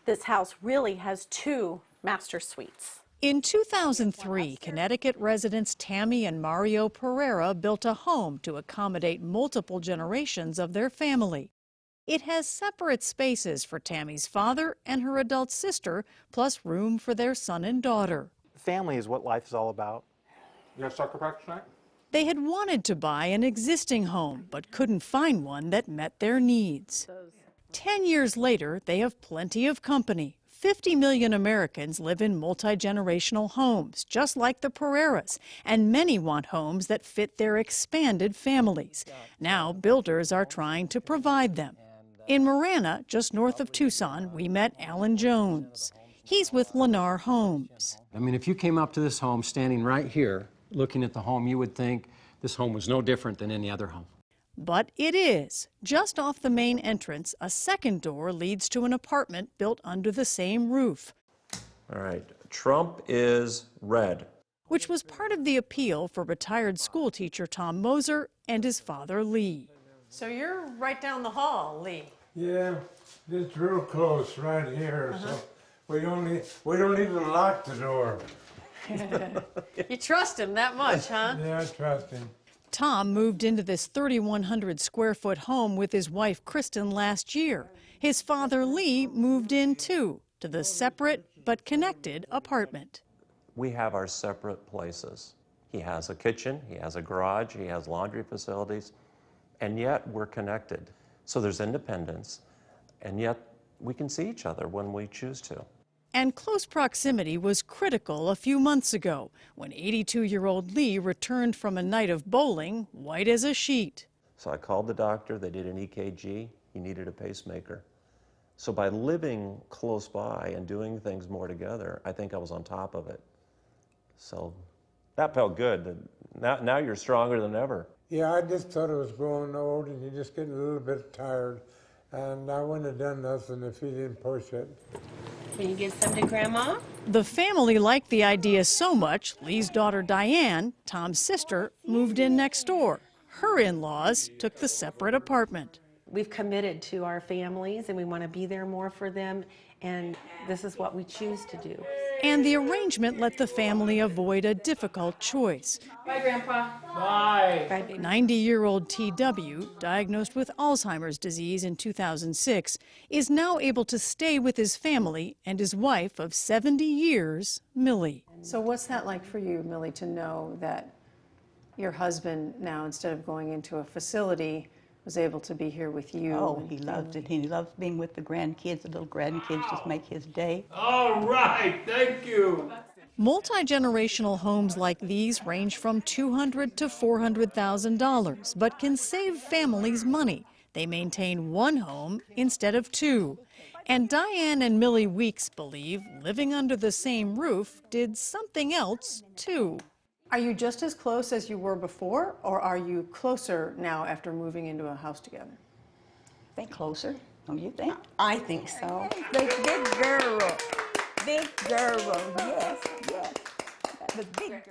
This house really has two master suites. In 2003, Connecticut residents Tammy and Mario Pereira built a home to accommodate multiple generations of their family. It has separate spaces for Tammy's father and her adult sister, plus room for their son and daughter. Family is what life is all about. You have soccer practice tonight? They had wanted to buy an existing home, but couldn't find one that met their needs. 10 years later, they have plenty of company. 50 million Americans live in multi-generational homes, just like the Pereiras, and many want homes that fit their expanded families. Now, builders are trying to provide them. In Marana, just north of Tucson, we met Alan Jones. He's with Lennar Homes. I mean, if you came up to this home standing right here, looking at the home, you would think this home was no different than any other home. But it is. Just off the main entrance, a second door leads to an apartment built under the same roof. All right, Trump is red. Which was part of the appeal for retired school teacher Tom Moser and his father Lee. So you're right down the hall, Lee. Yeah, it's real close right here, so we don't even lock the door. You trust him that much, huh? Yeah, I trust him. Tom moved into this 3,100 square foot home with his wife Kristen last year. His father Lee moved in too, to the separate but connected apartment. We have our separate places. He has a kitchen, he has a garage, he has laundry facilities, and yet we're connected. So there's independence, and yet we can see each other when we choose to. And close proximity was critical a few months ago when 82-year-old Lee returned from a night of bowling, white as a sheet. So I called the doctor, they did an EKG, he needed a pacemaker. So by living close by and doing things more together, I think I was on top of it. So that felt good. Now you're stronger than ever. Yeah, I just thought it was growing old and you're just getting a little bit tired. And I wouldn't have done nothing if he didn't push it. Can you give some to Grandma? The family liked the idea so much, Lee's daughter Diane, Tom's sister, moved in next door. Her in-laws took the separate apartment. We've committed to our families and we want to be there more for them, and this is what we choose to do. And the arrangement let the family avoid a difficult choice. Bye, Grandpa. Bye. 90-year-old T.W., diagnosed with Alzheimer's disease in 2006, is now able to stay with his family and his wife of 70 years, Millie. So what's that like for you, Millie, to know that your husband now, instead of going into a facility, was able to be here with you? Oh, he loved it. He loves being with the grandkids. The little grandkids just make his day. All right, thank you. Multi-generational homes like these range from $200,000 to $400,000, but can save families money. They maintain one home instead of two. And Diane and Millie Weeks believe living under the same roof did something else, too. Are you just as close as you were before, or are you closer now after moving into a house together? I think closer, don't you think? I think so. Big girl. Big girl, yes, yes. The big girl.